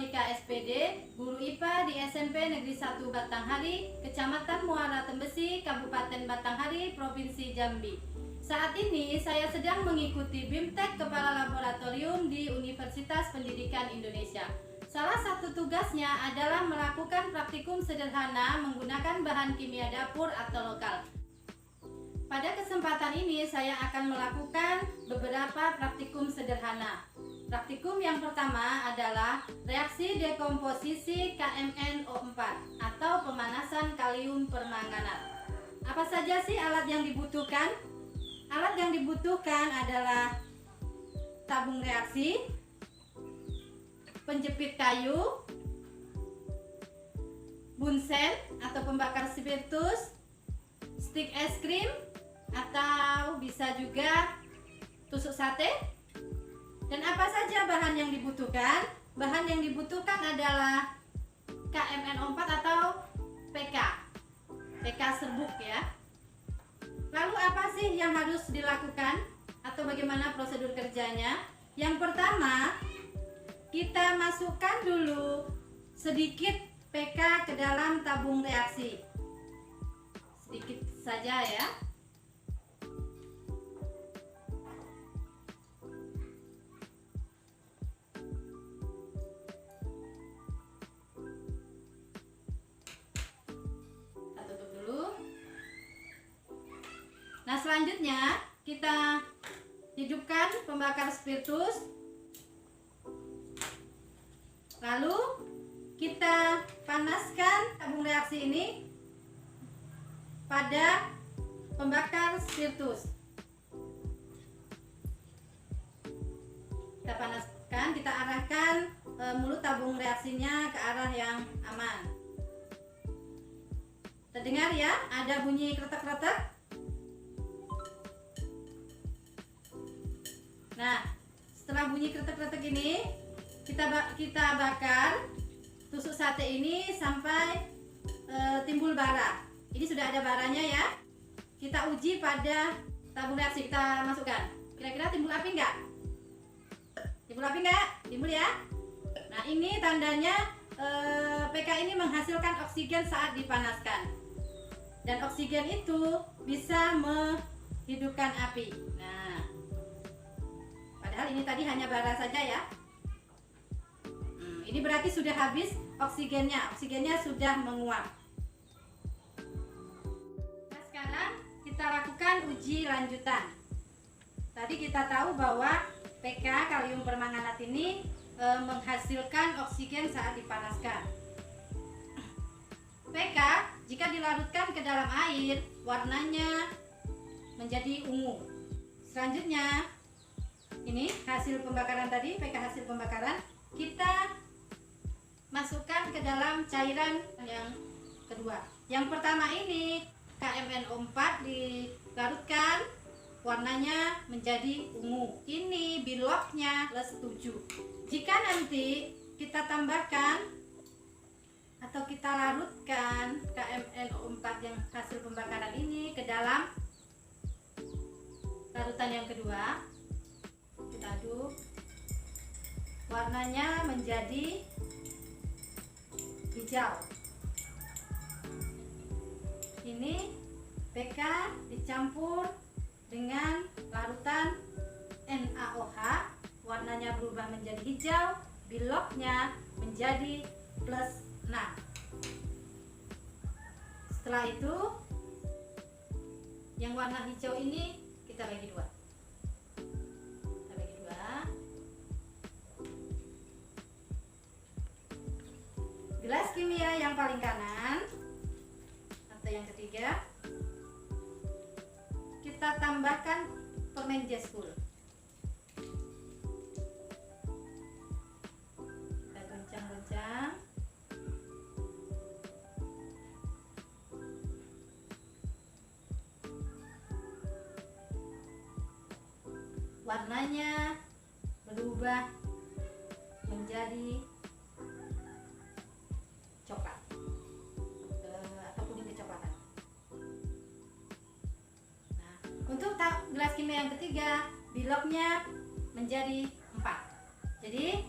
Monika SPD, guru IPA di SMP Negeri 1 Batanghari, Kecamatan Muara Tembesi, Kabupaten Batanghari, Provinsi Jambi. Saat ini saya sedang mengikuti BIMTEK Kepala Laboratorium di Universitas Pendidikan Indonesia. Salah satu tugasnya adalah melakukan praktikum sederhana menggunakan bahan kimia dapur atau lokal. Pada kesempatan ini saya akan melakukan beberapa praktikum sederhana. Praktikum yang pertama adalah reaksi dekomposisi KMnO4 atau pemanasan kalium permanganat. Apa saja sih alat yang dibutuhkan? Alat yang dibutuhkan adalah tabung reaksi, penjepit kayu, bunsen atau pembakar spiritus, stik es krim, atau bisa juga tusuk sate. Dan apa saja bahan yang dibutuhkan? Bahan yang dibutuhkan adalah KMnO4 atau PK serbuk ya. Lalu apa sih yang harus dilakukan atau bagaimana prosedur kerjanya? Yang pertama, kita masukkan dulu sedikit PK ke dalam tabung reaksi. Sedikit saja ya. Nah, selanjutnya kita hidupkan pembakar spiritus. Lalu kita panaskan tabung reaksi ini pada pembakar spiritus. Kita panaskan, kita arahkan mulut tabung reaksinya ke arah yang aman. Terdengar ya, ada bunyi kretek-kretek. Nah, setelah bunyi kretek-kretek ini, kita bakar tusuk sate ini sampai timbul bara. Ini sudah ada baranya ya. Kita uji pada tabung reaksi, kita masukkan. Kira-kira timbul api enggak? Timbul api enggak? Timbul ya. Nah, ini tandanya PK ini menghasilkan oksigen saat dipanaskan. Dan oksigen itu bisa menghidupkan api. Nah, padahal ini tadi hanya bara saja ya. Ini berarti sudah habis oksigennya. Oksigennya sudah menguap. Nah, sekarang kita lakukan uji lanjutan. Tadi kita tahu bahwa PK kalium permanganat ini menghasilkan oksigen saat dipanaskan. PK jika dilarutkan ke dalam air, warnanya menjadi ungu. Selanjutnya, ini hasil pembakaran tadi, PK hasil pembakaran, kita masukkan ke dalam cairan yang kedua. Yang pertama ini KMnO4 dilarutkan, warnanya menjadi ungu. Ini biloknya +7. Jika nanti kita tambahkan atau kita larutkan KMnO4 yang hasil pembakaran ini ke dalam larutan yang kedua, kita aduk, warnanya menjadi hijau. Ini PK dicampur dengan larutan NaOH, warnanya berubah menjadi hijau, biloknya menjadi +6. Setelah itu, yang warna hijau ini kita bagi dua. Gelas kimia yang paling kanan atau yang ketiga, kita tambahkan permen jeskul. Kita goncang-goncang. Warnanya berubah menjadi coklat atau kuning kecoklatan. Nah, untuk gelas kimia yang ketiga, biloknya menjadi 4. Jadi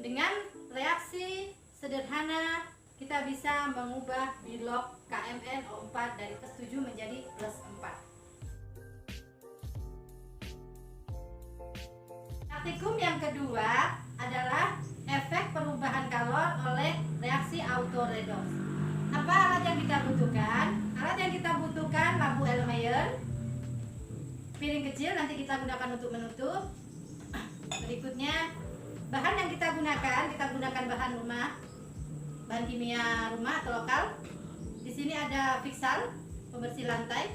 dengan reaksi sederhana kita bisa mengubah bilog KMnO4 dari +7 menjadi +4. Praktikum yang kedua adalah efek perubahan kalor oleh reaksi auto-redox. Apa alat yang kita butuhkan? Alat yang kita butuhkan lampu Erlenmeyer, piring kecil nanti kita gunakan untuk menutup. Berikutnya bahan yang kita gunakan bahan rumah, bahan kimia rumah atau lokal. Di sini ada Fixal pembersih lantai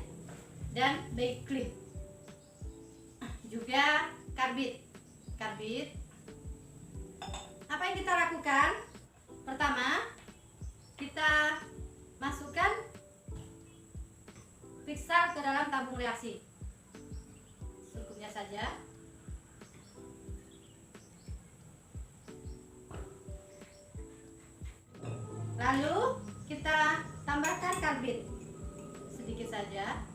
dan Beyclip. Juga karbit. Apa yang kita lakukan? Pertama, kita masukkan Fixal ke dalam tabung reaksi. Secukupnya saja. Lalu kita tambahkan karbit sedikit saja.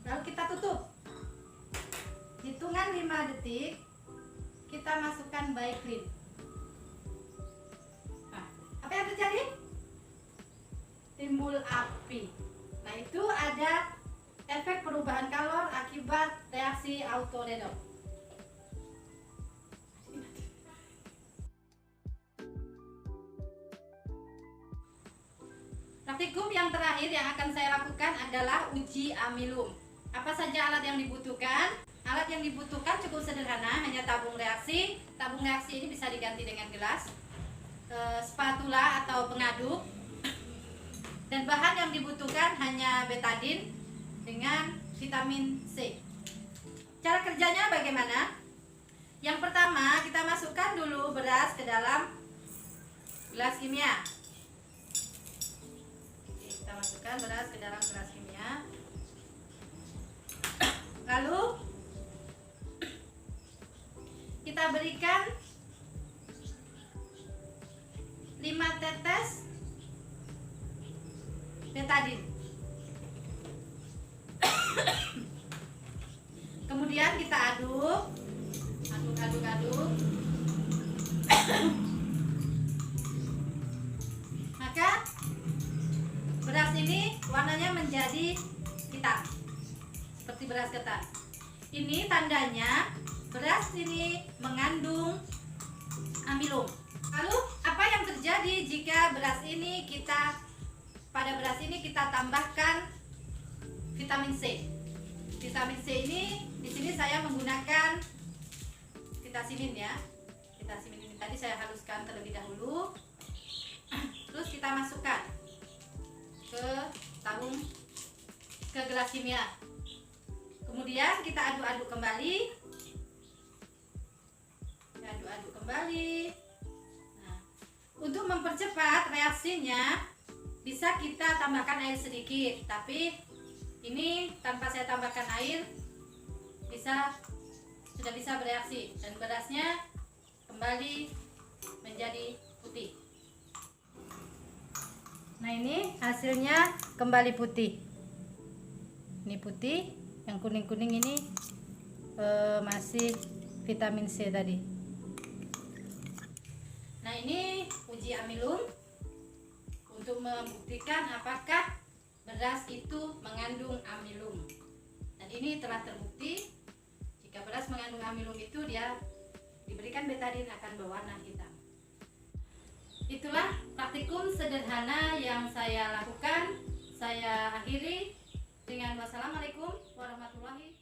Lalu kita tutup. Hitungan 5 detik kita masukkan Beyclip. Nah, apa yang terjadi? Timbul api. Nah, itu ada efek perubahan kalor akibat reaksi auto-redox. Praktikum yang terakhir yang akan saya lakukan adalah uji amilum. Apa saja alat yang dibutuhkan? Alat yang dibutuhkan cukup sederhana, hanya tabung reaksi. Tabung reaksi ini bisa diganti dengan gelas, spatula atau pengaduk. Dan bahan yang dibutuhkan hanya betadin dengan vitamin C. Cara kerjanya bagaimana? Yang pertama, kita masukkan dulu beras ke dalam gelas kimia. Kita masukkan beras ke dalam gelas kimia. Lalu kita berikan 5 tetes betadin. Kemudian kita aduk. Maka beras ini warnanya menjadi hitam seperti beras ketan. Ini tandanya beras ini mengandung amilum. Lalu apa yang terjadi jika pada beras ini kita tambahkan vitamin C? Vitamin C ini di sini saya menggunakan vitamin ya. Vitamin ini tadi saya haluskan terlebih dahulu. Terus kita masukkan ke gelas kimia. Kemudian kita aduk-aduk kembali. Nah, untuk mempercepat reaksinya bisa kita tambahkan air sedikit, tapi ini tanpa saya tambahkan air sudah bisa bereaksi dan berasnya kembali menjadi putih. Nah, ini hasilnya kembali putih. Ini putih, yang kuning-kuning ini masih vitamin C tadi. Nah, ini uji amilum untuk membuktikan apakah beras itu mengandung amilum. Dan ini telah terbukti jika beras mengandung amilum itu dia diberikan betadin akan berwarna hitam. Itulah praktikum sederhana yang saya lakukan. Saya akhiri dengan wassalamualaikum warahmatullahi wabarakatuh.